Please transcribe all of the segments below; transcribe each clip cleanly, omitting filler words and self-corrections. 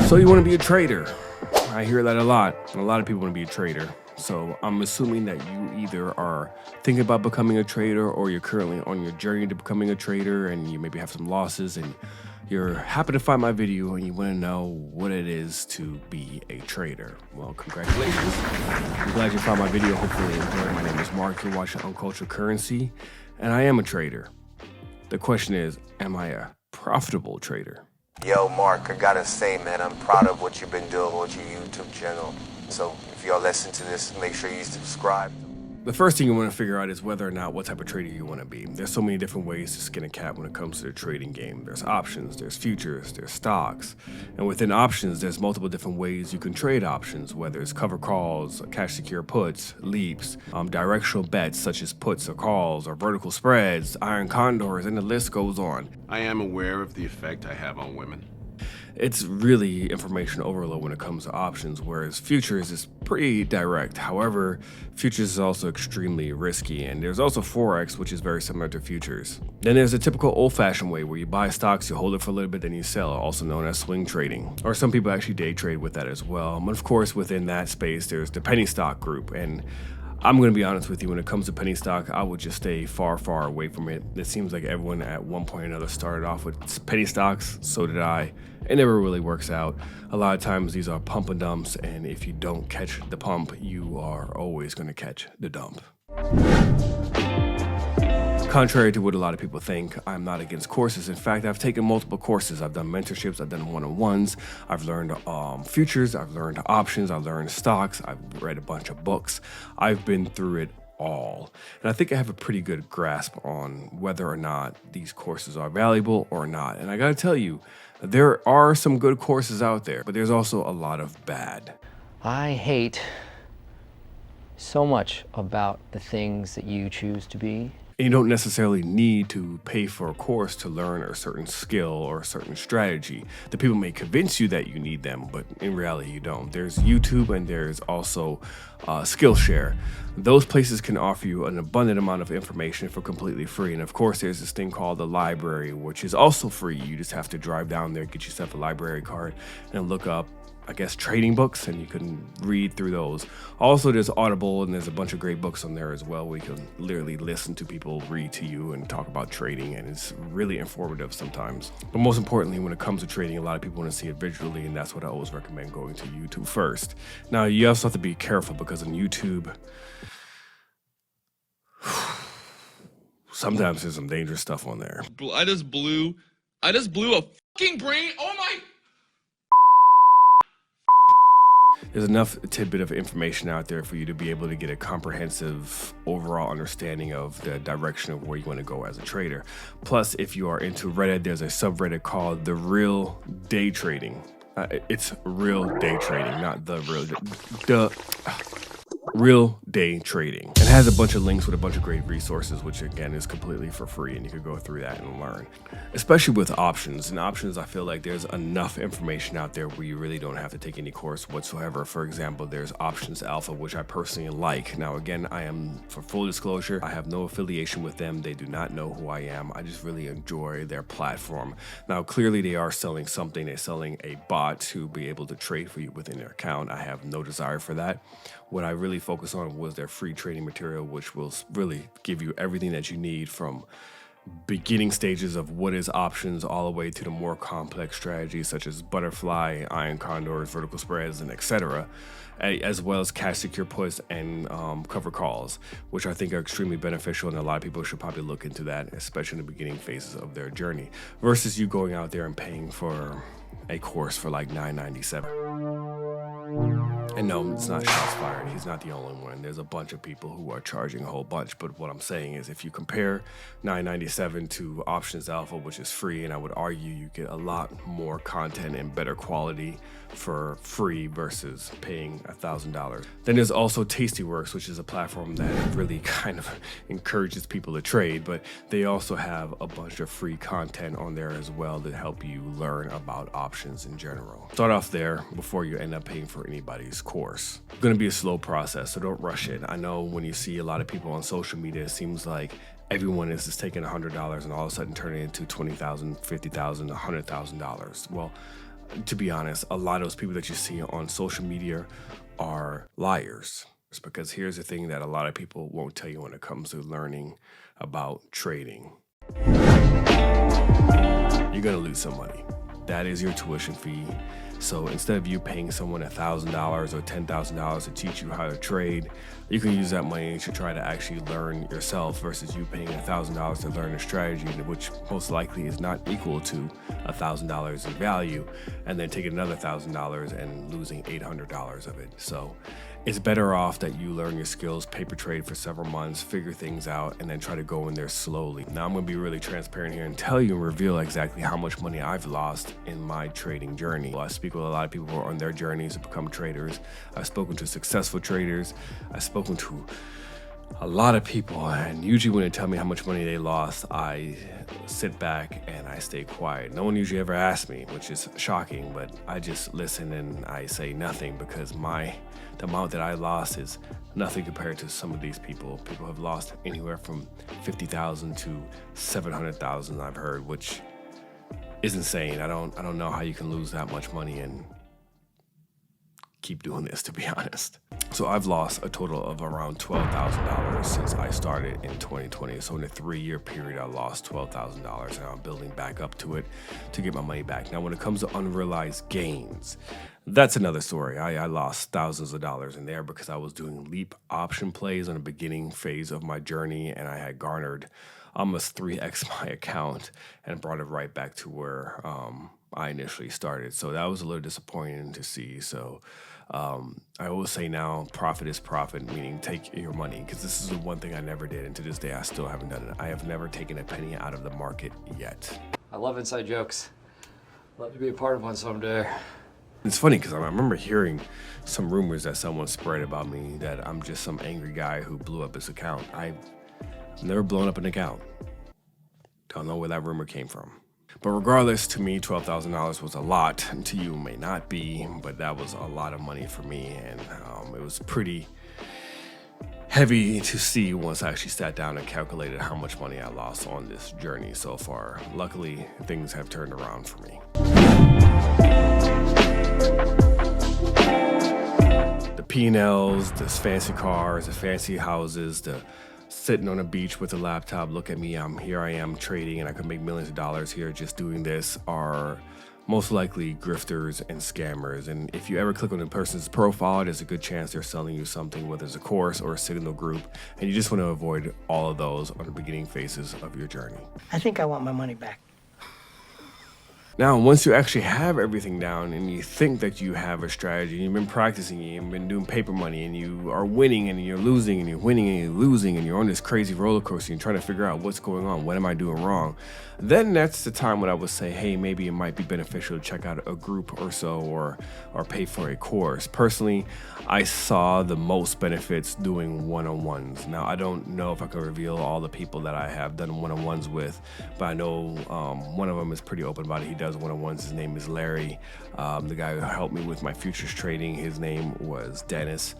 So you want to be a trader? I hear that a lot. A lot of people want to be a trader. So I'm assuming that you either are thinking about becoming a trader or you're currently on your journey to becoming a trader and you maybe have some losses and you're happy to find my video and you want to know what it is to be a trader. Well, congratulations. I'm glad you found my video. Hopefully you enjoyed. My name is Mark. You're watching Uncultured Currency and I am a trader. The question is, am I a profitable trader? Yo, Mark, I gotta say, man, I'm proud of what you've been doing with your YouTube channel. So if y'all listen to this, make sure you subscribe. The first thing you want to figure out is whether or not what type of trader you want to be. There's so many different ways to skin a cat when it comes to the trading game. There's options, there's futures, there's stocks. And within options, there's multiple different ways you can trade options, whether it's cover calls, cash secure puts, leaps, directional bets such as puts or calls, or vertical spreads, iron condors, and the list goes on. I am aware of the effect I have on women. It's really information overload when it comes to options, whereas futures is pretty direct. However, futures is also extremely risky, and there's also Forex, which is very similar to futures. Then there's a typical old-fashioned way where you buy stocks, you hold it for a little bit, then you sell, also known as swing trading. Or some people actually day trade with that as well. But of course, within that space, there's the penny stock group, and I'm going to be honest with you, when it comes to penny stock, I would just stay far, far away from it. It seems like everyone at one point or another started off with penny stocks, so did I. It never really works out. A lot of times these are pump and dumps, and if you don't catch the pump, you are always going to catch the dump. Contrary to what a lot of people think, I'm not against courses. In fact, I've taken multiple courses. I've done mentorships, I've done one-on-ones, I've learned futures, I've learned options, I've learned stocks, I've read a bunch of books. I've been through it all. And I think I have a pretty good grasp on whether or not these courses are valuable or not. And I gotta tell you, there are some good courses out there, but there's also a lot of bad. I hate so much about the things that you choose to be. And you don't necessarily need to pay for a course to learn a certain skill or a certain strategy. The people may convince you that you need them, but in reality you don't. There's YouTube and there's also Skillshare. Those places can offer you an abundant amount of information for completely free. And of course, there's this thing called the library, which is also free. You just have to drive down there, get yourself a library card, and look up, I guess, trading books, and you can read through those. Also, there's Audible, and there's a bunch of great books on there as well, where you can literally listen to people read to you and talk about trading, and it's really informative sometimes. But most importantly, when it comes to trading, a lot of people want to see it visually, and that's what I always recommend going to YouTube first. Now, you also have to be careful because on YouTube, sometimes there's some dangerous stuff on there. I just blew a fucking brain. Oh my. There's enough tidbit of information out there for you to be able to get a comprehensive overall understanding of the direction of where you want to go as a trader. Plus, if you are into Reddit, there's a subreddit called The Real Day Trading. It's Real Day Trading, not the Real Day Trading. It has a bunch of links with a bunch of great resources, which again is completely for free, and you could go through that and learn. Especially with options. In options, I feel like there's enough information out there where you really don't have to take any course whatsoever. For example, there's Options Alpha, which I personally like. Now again, for full disclosure, I have no affiliation with them. They do not know who I am. I just really enjoy their platform. Now clearly they are selling something. They're selling a bot to be able to trade for you within their account. I have no desire for that. What I really focused on was their free trading material, which will really give you everything that you need from beginning stages of what is options all the way to the more complex strategies such as butterfly, iron condors, vertical spreads, and etc., as well as cash secure puts and cover calls, which I think are extremely beneficial, and a lot of people should probably look into that, especially in the beginning phases of their journey, versus you going out there and paying for a course for like $9.97. And no, it's not shots fired. He's not the only one. There's a bunch of people who are charging a whole bunch. But what I'm saying is if you compare $9.97 to Options Alpha, which is free, and I would argue you get a lot more content and better quality for free versus paying $1,000. Then there's also Tastyworks, which is a platform that really kind of encourages people to trade, but they also have a bunch of free content on there as well to help you learn about options in general. Start off there before you end up paying for anybody's course. It's going to be a slow process, so don't rush it. I know when you see a lot of people on social media, it seems like everyone is just taking $100 and all of a sudden turning it into $20,000, $50,000, $100,000. Well, to be honest, a lot of those people that you see on social media are liars. It's because here's the thing that a lot of people won't tell you when it comes to learning about trading. You're gonna lose some money. That is your tuition fee. So instead of you paying someone $1,000 or $10,000 to teach you how to trade, you can use that money to try to actually learn yourself versus you paying $1,000 to learn a strategy, which most likely is not equal to $1,000 in value, and then taking another $1,000 and losing $800 of it. So it's better off that you learn your skills, paper trade for several months, figure things out, and then try to go in there slowly. Now I'm gonna be really transparent here and tell you and reveal exactly how much money I've lost in my trading journey. I speak with a lot of people who are on their journeys to become traders. I've spoken to successful traders. I've spoken to a lot of people, and usually when they tell me how much money they lost, I sit back and I stay quiet. No one usually ever asks me, which is shocking, but I just listen and I say nothing because the amount that I lost is nothing compared to some of these people. People have lost anywhere from $50,000 to $700,000, I've heard, which is insane. I don't know how you can lose that much money and keep doing this, to be honest. So I've lost a total of around $12,000 since I started in 2020. So in a 3-year period, I lost $12,000, and I'm building back up to it to get my money back. Now, when it comes to unrealized gains, that's another story. I lost thousands of dollars in there because I was doing leap option plays on the beginning phase of my journey, and I had garnered almost 3x my account and brought it right back to where I initially started. So that was a little disappointing to see. So I always say now, profit is profit, meaning take your money, because this is the one thing I never did, and to this day I still haven't done it. I have never taken a penny out of the market yet. I love inside jokes. Love to be a part of one someday. It's funny because I remember hearing some rumors that someone spread about me that I'm just some angry guy who blew up his account. I've never blown up an account. Don't know where that rumor came from. But regardless, to me, $12,000 was a lot. And to you, it may not be, but that was a lot of money for me. And it was pretty heavy to see once I actually sat down and calculated how much money I lost on this journey so far. Luckily, things have turned around for me. The P&Ls, the fancy cars, the fancy houses, the sitting on a beach with a laptop, look at me, I am trading and I could make millions of dollars here just doing this, are most likely grifters and scammers. And if you ever click on a person's profile, there's a good chance they're selling you something, whether it's a course or a signal group, and you just want to avoid all of those on the beginning phases of your journey. I think I want my money back. Now, once you actually have everything down and you think that you have a strategy, you've been practicing, you've been doing paper money, and you are winning and you're losing and you're winning and you're losing, and you're on this crazy roller coaster and you're trying to figure out what's going on, what am I doing wrong, then that's the time when I would say, hey, maybe it might be beneficial to check out a group or so, or pay for a course. Personally, I saw the most benefits doing one-on-ones. Now, I don't know if I can reveal all the people that I have done one-on-ones with, but I know one of them is pretty open about it. He does one-on-ones. His name is Larry. The guy who helped me with my futures trading, his name was Dennis.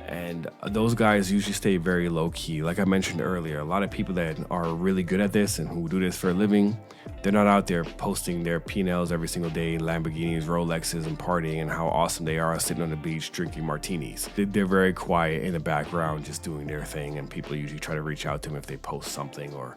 And those guys usually stay very low key. Like I mentioned earlier, a lot of people that are really good at this and who do this for a living, they're not out there posting their P&Ls every single day, Lamborghinis, Rolexes, and partying and how awesome they are sitting on the beach drinking martinis. They're very quiet in the background, just doing their thing, and people usually try to reach out to them if they post something or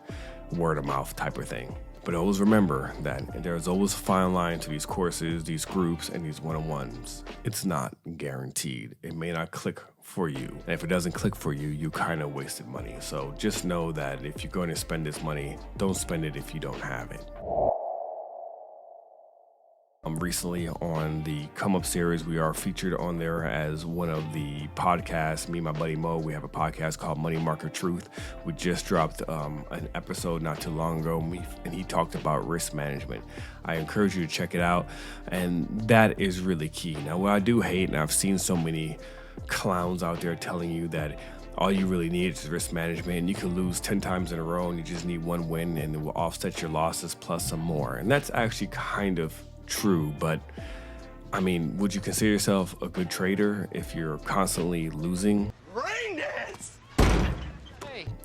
word of mouth type of thing. But always remember that there's always a fine line to these courses, these groups, and these one-on-ones. It's not guaranteed. It may not click for you. And if it doesn't click for you, you kind of wasted money. So just know that if you're going to spend this money, don't spend it if you don't have it. Recently on the Come Up series, we are featured on there as one of the podcasts. Me and my buddy Mo, we have a podcast called Money Market Truth. We just dropped an episode not too long ago, and he talked about risk management. I encourage you to check it out, and that is really key. Now, what I do hate, and I've seen so many clowns out there telling you that all you really need is risk management, and you can lose 10 times in a row, and you just need one win, and it will offset your losses plus some more. And that's actually kind of true, but I mean, would you consider yourself a good trader if you're constantly losing? Rain dance!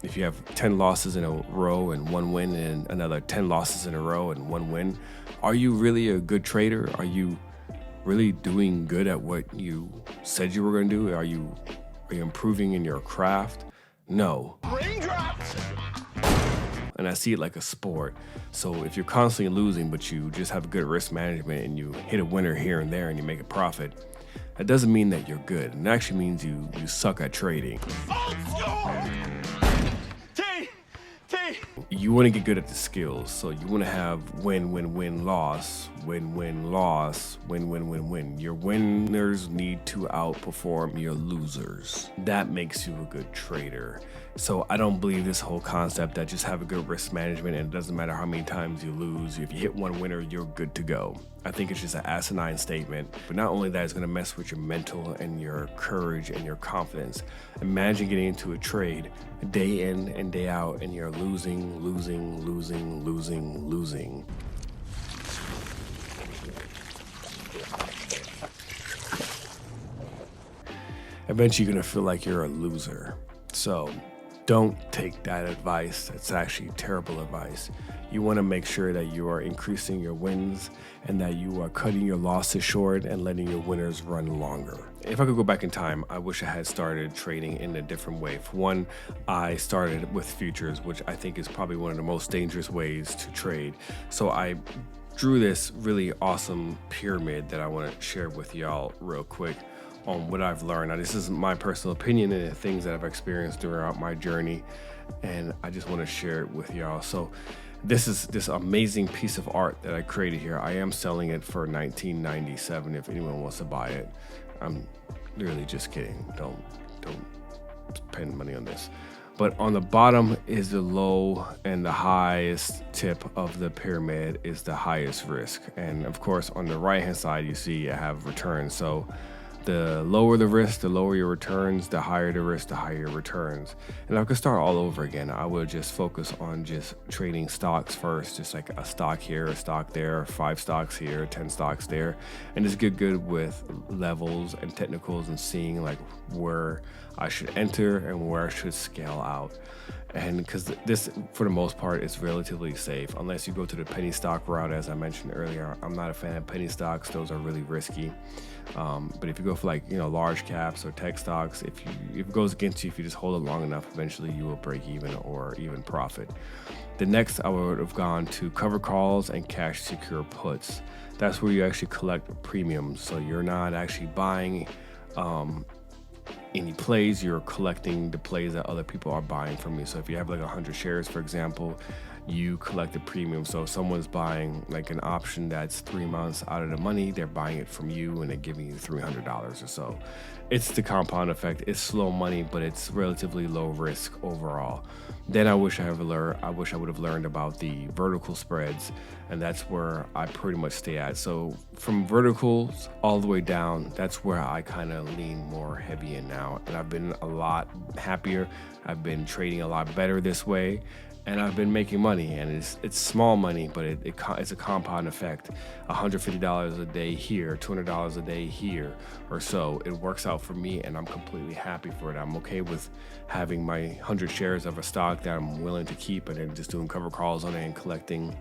If you have 10 losses in a row and one win, and another 10 losses in a row and one win, are you really a good trader? Are you really doing good at what you said you were going to do? Are you improving in your craft? No. Raindrops! And I see it like a sport. So if you're constantly losing, but you just have good risk management and you hit a winner here and there and you make a profit, that doesn't mean that you're good. It actually means you suck at trading. Old school! You want to get good at the skills. So you want to have win, win, win, loss, win, win, loss, win, win, win, win. Your winners need to outperform your losers. That makes you a good trader. So I don't believe this whole concept that just have a good risk management and it doesn't matter how many times you lose. If you hit one winner, you're good to go. I think it's just an asinine statement. But not only that, it's going to mess with your mental and your courage and your confidence. Imagine getting into a trade day in and day out and you're losing, losing, losing, losing, losing. Eventually, you're going to feel like you're a loser. So don't take that advice. It's actually terrible advice. You want to make sure that you are increasing your wins and that you are cutting your losses short and letting your winners run longer. If I could go back in time, I wish I had started trading in a different way. For one, I started with futures, which I think is probably one of the most dangerous ways to trade. So I drew this really awesome pyramid that I want to share with y'all real quick on what I've learned. Now, this is my personal opinion and the things that I've experienced throughout my journey, and I just want to share it with y'all. So this is this amazing piece of art that I created here. I am selling it for $19.97 if anyone wants to buy it. I'm really just kidding. Don't spend money on this. But on the bottom is the low, and the highest tip of the pyramid is the highest risk. And of course, on the right hand side, you see I have returns. So the lower the risk, the lower your returns, the higher the risk, the higher your returns. And I could start all over again. I would just focus on just trading stocks first, just like a stock here, a stock there, 5 stocks here, 10 stocks there, and just get good with levels and technicals and seeing like where I should enter and where I should scale out. And because this, for the most part, is relatively safe, unless you go to the penny stock route, as I mentioned earlier. I'm not a fan of penny stocks. Those are really risky. But if you go for like, large caps or tech stocks, if it goes against you, if you just hold it long enough, eventually you will break even or even profit. The next, I would have gone to cover calls and cash secure puts. That's where you actually collect premiums. So you're not actually buying any plays, you're collecting the plays that other people are buying from you. So if you have like 100 shares, for example, you collect a premium. So if someone's buying like an option that's 3 months out of the money, they're buying it from you and they're giving you $300 or so. It's the compound effect. It's slow money, but it's relatively low risk overall. Then I wish I would have learned about the vertical spreads, and that's where I pretty much stay at. So from verticals all the way down, that's where I kind of lean more heavy in now. And I've been a lot happier. I've been trading a lot better this way. And I've been making money, and it's small money, but it's a compound effect. $150 a day here, $200 a day here, or so. It works out for me, and I'm completely happy for it. I'm okay with having my 100 shares of a stock that I'm willing to keep, and then just doing cover calls on it and collecting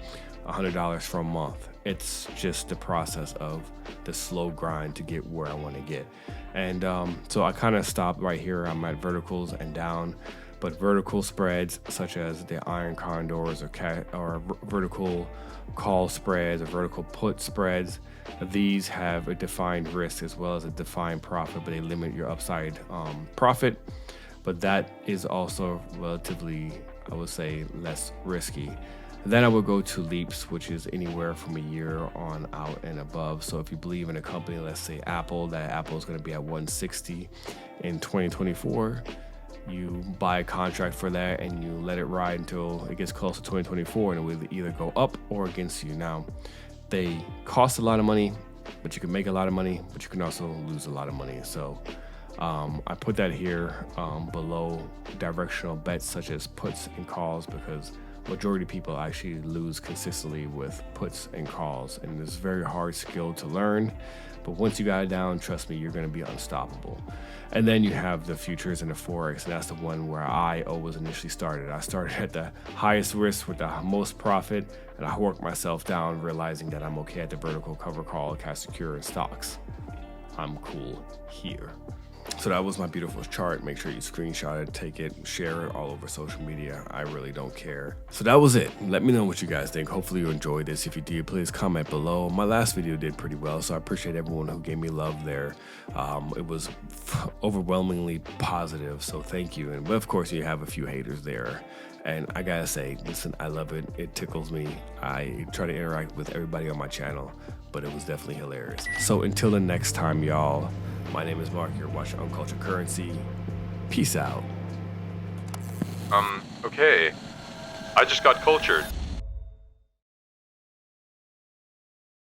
$100 for a month. It's just the process of the slow grind to get where I want to get. And so I kind of stopped right here. I'm at verticals and down. But vertical spreads such as the iron condors or vertical call spreads or vertical put spreads, these have a defined risk as well as a defined profit, but they limit your upside profit. But that is also relatively, I would say, less risky. Then I would go to leaps, which is anywhere from a year on out and above. So if you believe in a company, let's say Apple, that Apple is going to be at 160 in 2024. You buy a contract for that and you let it ride until it gets close to 2024, and it will either go up or against you. Now, they cost a lot of money, but you can make a lot of money, but you can also lose a lot of money. So I put that here below directional bets such as puts and calls, because majority of people actually lose consistently with puts and calls, and it's a very hard skill to learn. But once you got it down, trust me, you're going to be unstoppable. And then you have the futures and the Forex, and that's the one where I always initially started. I started at the highest risk with the most profit, and I worked myself down, realizing that I'm okay at the vertical cover call, cash secure, and stocks. I'm cool here. So that was my beautiful chart. Make sure you screenshot it, take it, share it all over social media. I really don't care. So that was it. Let me know what you guys think. Hopefully you enjoyed this. If you did, please comment below. My last video did pretty well, so I appreciate everyone who gave me love there. It was overwhelmingly positive, so thank you. And of course, you have a few haters there. And I gotta say, listen, I love it. It tickles me. I try to interact with everybody on my channel, but it was definitely hilarious. So until the next time, y'all, my name is Mark. You're watching Uncultured Currency. Peace out. Okay. I just got cultured.